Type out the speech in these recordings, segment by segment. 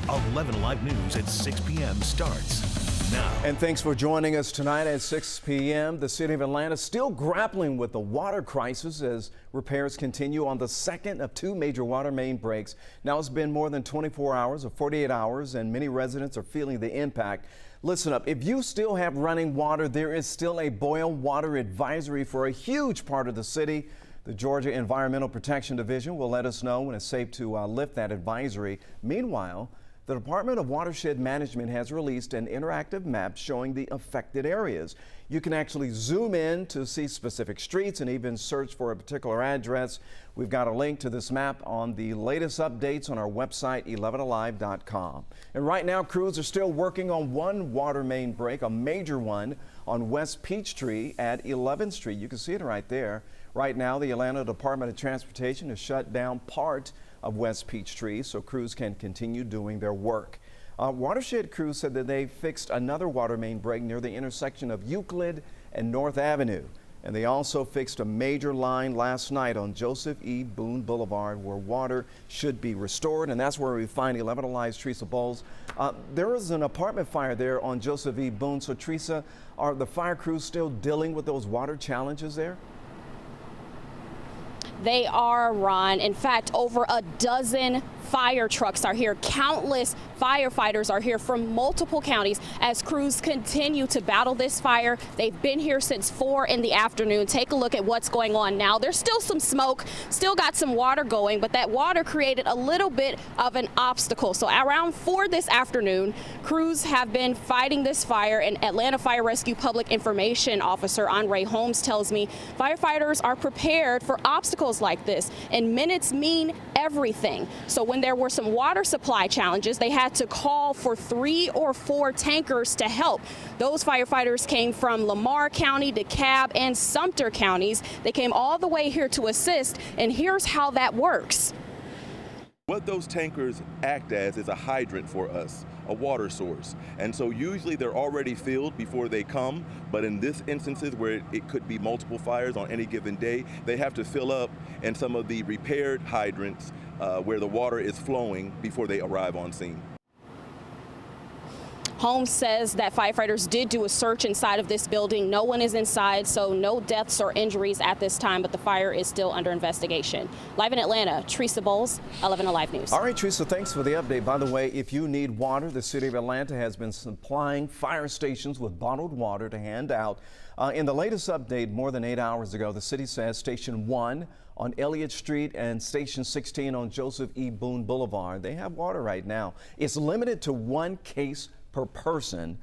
11 Alive News at 6 p.m. starts now. And thanks for joining us tonight at 6 p.m. The city of Atlanta still grappling with the water crisis as repairs continue on the second of two major water main breaks. Now it's been more than 24 hours or 48 hours, and many residents are feeling the impact. Listen up, if you still have running water, there is still a boil water advisory for a huge part of the city. The Georgia Environmental Protection Division will let us know when it's safe to lift that advisory. Meanwhile, the Department of Watershed Management has released an interactive map showing the affected areas. You can actually zoom in to see specific streets and even search for a particular address. We've got a link to this map on the latest updates on our website, 11alive.com. And right now, crews are still working on one water main break, a major one on West Peachtree at 11th Street. You can see it right there. Right now, the Atlanta Department of Transportation has shut down part of West Peachtree so crews can continue doing their work. Watershed crews said that they fixed another water main break near the intersection of Euclid and North Avenue. And they also fixed a major line last night on Joseph E. Boone Boulevard where water should be restored. And that's where we find 11 Alive's Teresa Bowles. There was an apartment fire there on Joseph E. Boone. So Teresa, are the fire crews still dealing with those water challenges there? They are, Ron. In fact, over a dozen fire trucks are here. Countless firefighters are here from multiple counties as crews continue to battle this fire. They've been here since 4 in the afternoon. Take a look at what's going on now. There's still some smoke, still got some water going, but that water created a little bit of an obstacle. So around 4 this afternoon, crews have been fighting this fire, and Atlanta Fire Rescue Public Information Officer Andre Holmes tells me firefighters are prepared for obstacles like this, and minutes mean everything. So when there were some water supply challenges, they had to call for 3 or 4 tankers to help. Those firefighters came from Lamar County, DeKalb, and Sumter counties. They came all the way here to assist, and here's how that works. What those tankers act as is a hydrant for us, a water source. And so usually they're already filled before they come, but in this instances where it could be multiple fires on any given day, they have to fill up in some of the repaired hydrants where the water is flowing before they arrive on scene. Holmes says that firefighters did do a search inside of this building. No one is inside, so no deaths or injuries at this time, but the fire is still under investigation. Live in Atlanta, Teresa Bowles, 11 Alive News. All right, Teresa, thanks for the update. By the way, if you need water, the city of Atlanta has been supplying fire stations with bottled water to hand out. In the latest update, more than 8 hours ago, the city says Station 1 on Elliott Street and Station 16 on Joseph E. Boone Boulevard, they have water right now. It's limited to 1 case per person.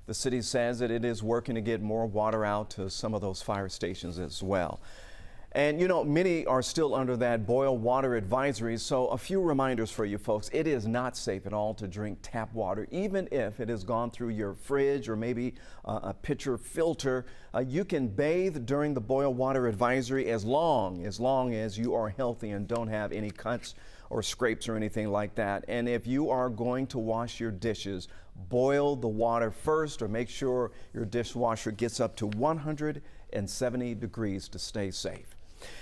The city says that it is working to get more water out to some of those fire stations as well. And you know, many are still under that boil water advisory, so a few reminders for you folks. It is not safe at all to drink tap water, even if it has gone through your fridge or maybe a pitcher filter. You can bathe during the boil water advisory as long as you are healthy and don't have any cuts or scrapes or anything like that. And if you are going to wash your dishes, boil the water first, or make sure your dishwasher gets up to 170 degrees to stay safe.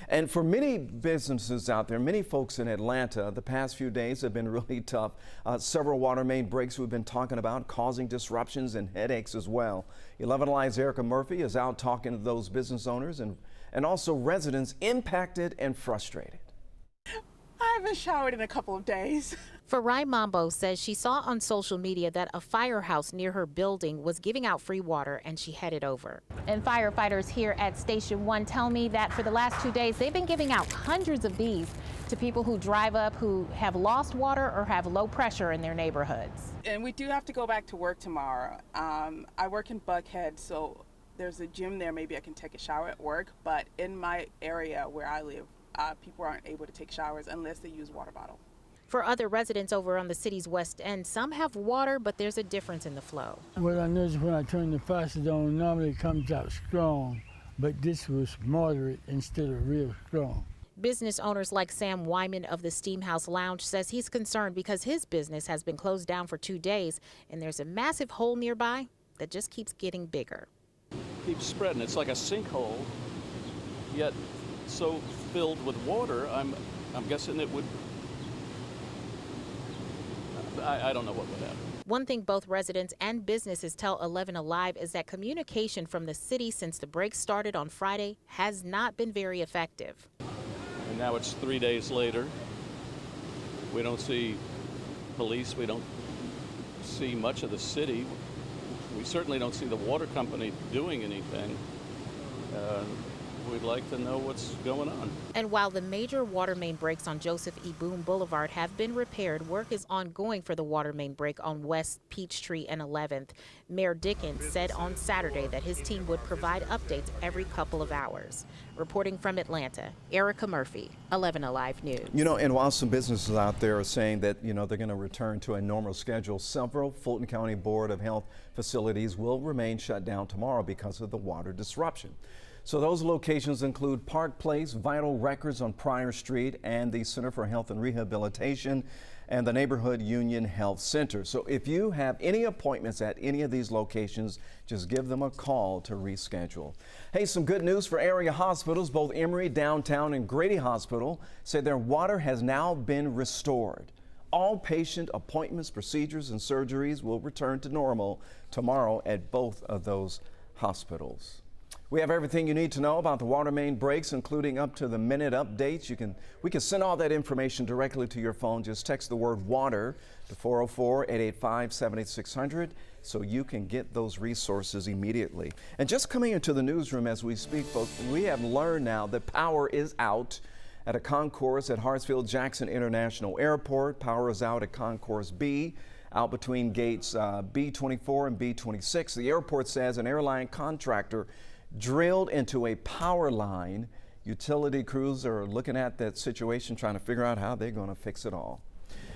And for many businesses out there, many folks in Atlanta, the past few days have been really tough. Several water main breaks we've been talking about causing disruptions and headaches as well. 11 Alive's Erica Murphy is out talking to those business owners and also residents impacted and frustrated. I haven't showered in a couple of days. Farai Mambo says she saw on social media that a firehouse near her building was giving out free water, and she headed over. And firefighters here at Station 1 tell me that for the last 2 days, they've been giving out hundreds of these to people who drive up who have lost water or have low pressure in their neighborhoods. And we do have to go back to work tomorrow. I work in Buckhead, so there's a gym there. Maybe I can take a shower at work, but in my area where I live, people aren't able to take showers unless they use water bottle. For other residents over on the city's west end, some have water, but there's a difference in the flow. What I noticed when I turn the faucet on, normally it comes out strong, but this was moderate instead of real strong. Business owners like Sam Wyman of the Steamhouse Lounge says he's concerned because his business has been closed down for 2 days, and there's a massive hole nearby that just keeps getting bigger. Keeps spreading. It's like a sinkhole, yet so filled with water. I'm guessing it would I don't know what would happen. One thing both residents and businesses tell 11Alive is that communication from the city since the break started on Friday has not been very effective. And now it's 3 days later. We don't see police. We don't see much of the city. We certainly don't see the water company doing anything. We'd like to know what's going on. And while the major water main breaks on Joseph E. Boone Boulevard have been repaired, work is ongoing for the water main break on West Peachtree and 11th. Mayor Dickens said on Saturday that his team would provide updates every couple of hours. Reporting from Atlanta, Erica Murphy, 11Alive News. You know, and while some businesses out there are saying that, they're going to return to a normal schedule, several Fulton County Board of Health facilities will remain shut down tomorrow because of the water disruption. So those locations include Park Place, Vital Records on Pryor Street, and the Center for Health and Rehabilitation, and the Neighborhood Union Health Center. So if you have any appointments at any of these locations, just give them a call to reschedule. Hey, some good news for area hospitals. Both Emory Downtown and Grady Hospital say their water has now been restored. All patient appointments, procedures, and surgeries will return to normal tomorrow at both of those hospitals. We have everything you need to know about the water main breaks, including up-to-the-minute updates. We can send all that information directly to your phone. Just text the word water to 404-885-7600 so you can get those resources immediately. And just coming into the newsroom as we speak, folks, we have learned now that power is out at a concourse at Hartsfield-Jackson International Airport. Power is out at Concourse B, out between gates B24 and B26. The airport says an airline contractor drilled into a power line. Utility crews are looking at that situation, trying to figure out how they're going to fix it all.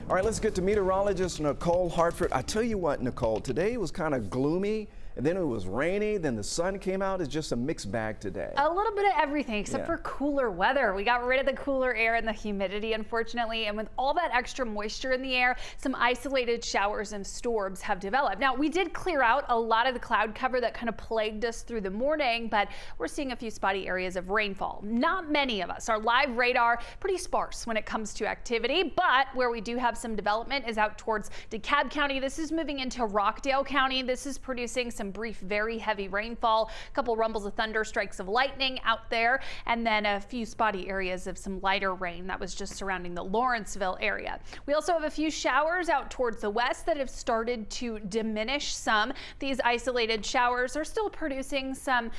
All right, let's get to meteorologist Nicole Hartford. I tell you what, Nicole, today was kind of gloomy, and then it was rainy, then the sun came out. It's just a mixed bag today. A little bit of everything except for cooler weather. We got rid of the cooler air and the humidity, unfortunately, and with all that extra moisture in the air, some isolated showers and storms have developed. Now, we did clear out a lot of the cloud cover that kind of plagued us through the morning, but we're seeing a few spotty areas of rainfall. Not many of us. Our live radar pretty sparse when it comes to activity, but where we do have some development is out towards DeKalb County. This is moving into Rockdale County. This is producing some brief, very heavy rainfall, a couple rumbles of thunder, strikes of lightning out there, and then a few spotty areas of some lighter rain that was just surrounding the Lawrenceville area. We also have a few showers out towards the west that have started to diminish some. These isolated showers are still producing some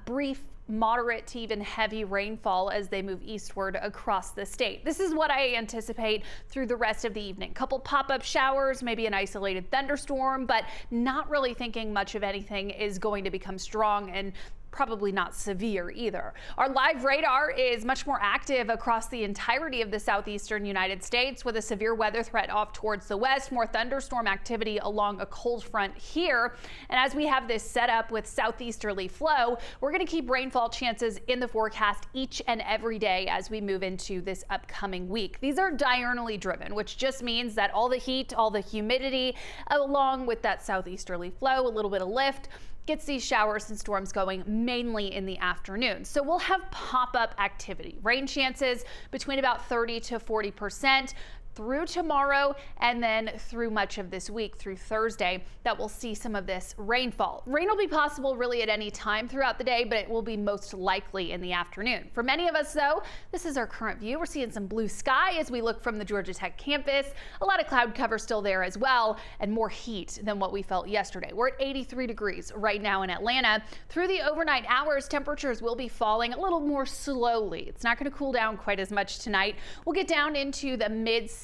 brief, moderate to even heavy rainfall as they move eastward across the state. This is what I anticipate through the rest of the evening. Couple pop-up showers, maybe an isolated thunderstorm, but not really thinking much of anything is going to become strong and probably not severe either. Our live radar is much more active across the entirety of the southeastern United States with a severe weather threat off towards the west, more thunderstorm activity along a cold front here. And as we have this set up with southeasterly flow, we're going to keep rainfall chances in the forecast each and every day as we move into this upcoming week. These are diurnally driven, which just means that all the heat, all the humidity, along with that southeasterly flow, a little bit of lift, gets these showers and storms going mainly in the afternoon. So we'll have pop-up activity. Rain chances between about 30 to 40% through tomorrow and then through much of this week through Thursday that we'll see some of this rainfall. Rain will be possible really at any time throughout the day, but it will be most likely in the afternoon. For many of us though, this is our current view. We're seeing some blue sky as we look from the Georgia Tech campus. A lot of cloud cover still there as well and more heat than what we felt yesterday. We're at 83 degrees right now in Atlanta. Through the overnight hours, temperatures will be falling a little more slowly. It's not going to cool down quite as much tonight. We'll get down into the mid-60s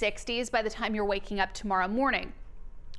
by the time you're waking up tomorrow morning.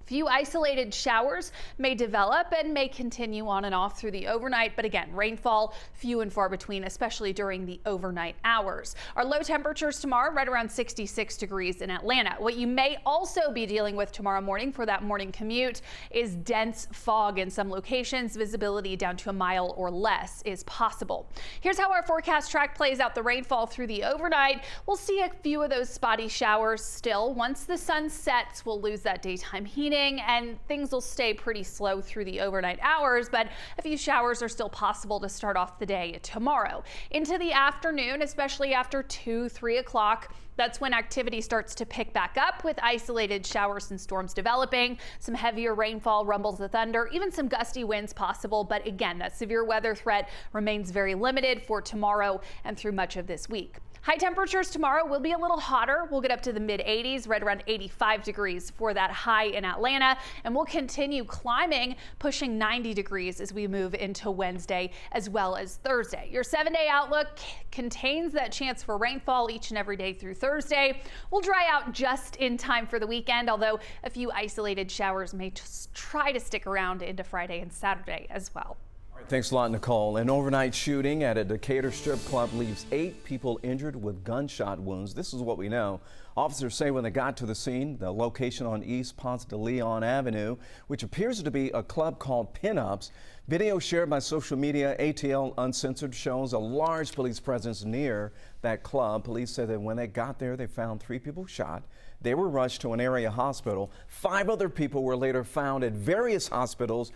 Few isolated showers may develop and may continue on and off through the overnight, but again, rainfall few and far between, especially during the overnight hours. Our low temperatures tomorrow right around 66 degrees in Atlanta. What you may also be dealing with tomorrow morning for that morning commute is dense fog in some locations. Visibility down to a mile or less is possible. Here's how our forecast track plays out the rainfall through the overnight. We'll see a few of those spotty showers still. Once the sun sets, we'll lose that daytime heating and things will stay pretty slow through the overnight hours, but a few showers are still possible to start off the day tomorrow. Into the afternoon, especially after 2-3 o'clock, That's when activity starts to pick back up with isolated showers and storms developing, some heavier rainfall, rumbles of thunder, even some gusty winds possible. But again, that severe weather threat remains very limited for tomorrow and through much of this week. High temperatures tomorrow will be a little hotter. We'll get up to the mid 80s, right around 85 degrees for that high in Atlanta, and we'll continue climbing, pushing 90 degrees as we move into Wednesday as well as Thursday. Your 7-day outlook contains that chance for rainfall each and every day through Thursday. We'll dry out just in time for the weekend, although a few isolated showers may just try to stick around into Friday and Saturday as well. Thanks a lot, Nicole. An overnight shooting at a Decatur strip club leaves 8 people injured with gunshot wounds. This is what we know. Officers say when they got to the scene, the location on East Ponce de Leon Avenue, which appears to be a club called Pinups. Video shared by social media, ATL Uncensored, shows a large police presence near that club. Police say that when they got there, they found 3 people shot. They were rushed to an area hospital. 5 other people were later found at various hospitals,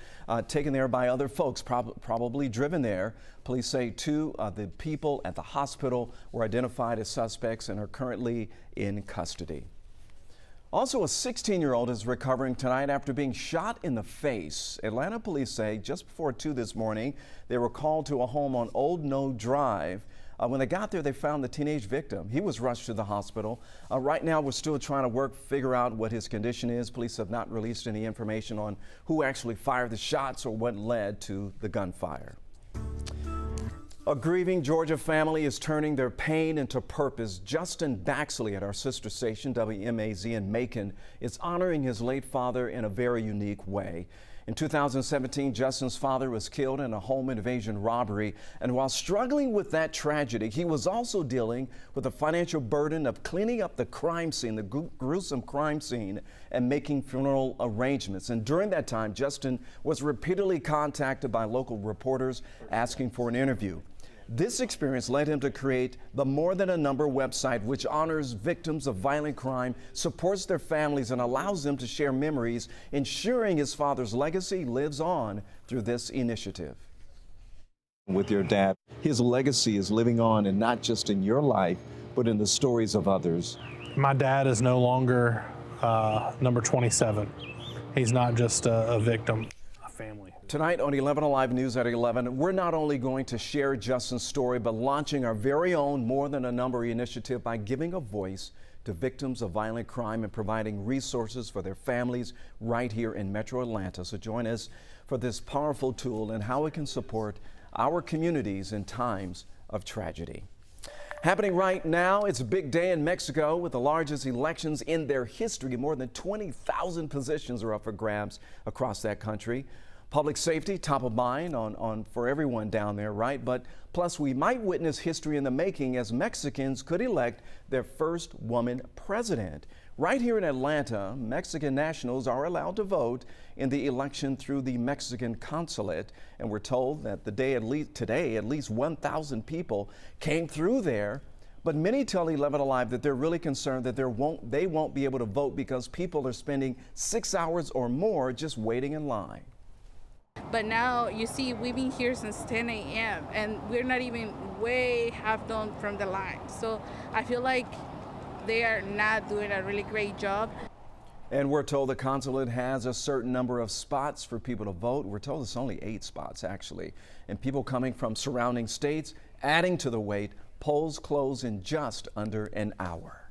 taken there by other folks, probably driven there. Police say 2 of the people at the hospital were identified as suspects and are currently in custody. Also, a 16-year-old is recovering tonight after being shot in the face. Atlanta police say just before 2 this morning, they were called to a home on Old No Drive. When they got there, they found the teenage victim. He was rushed to the hospital. Right now, we're still trying to figure out what his condition is. Police have not released any information on who actually fired the shots or what led to the gunfire. A grieving Georgia family is turning their pain into purpose. Justin Baxley at our sister station, WMAZ in Macon, is honoring his late father in a very unique way. In 2017, Justin's father was killed in a home invasion robbery, and while struggling with that tragedy, he was also dealing with the financial burden of cleaning up the crime scene, the gruesome crime scene, and making funeral arrangements. And during that time, Justin was repeatedly contacted by local reporters asking for an interview. This experience led him to create the More Than a Number website, which honors victims of violent crime, supports their families, and allows them to share memories, ensuring his father's legacy lives on through this initiative. With your dad, his legacy is living on, and not just in your life, but in the stories of others. My dad is no longer number 27. He's not just a victim, a family. Tonight on 11Alive News at 11, we're not only going to share Justin's story, but launching our very own More Than a Number initiative by giving a voice to victims of violent crime and providing resources for their families right here in Metro Atlanta. So join us for this powerful tool and how it can support our communities in times of tragedy. Happening right now, it's a big day in Mexico with the largest elections in their history. More than 20,000 positions are up for grabs across that country. Public safety, top of mind for everyone down there, right? But plus, we might witness history in the making as Mexicans could elect their first woman president. Right here in Atlanta, Mexican nationals are allowed to vote in the election through the Mexican consulate. And we're told that today, at least 1,000 people came through there. But many tell 11Alive that they're really concerned that they won't be able to vote because people are spending 6 hours or more just waiting in line. But now you see we've been here since 10 a.m. and we're not even way half done from the line. So I feel like they are not doing a really great job. And we're told the consulate has a certain number of spots for people to vote. We're told it's only 8 spots actually. And people coming from surrounding states adding to the wait. Polls close in just under an hour.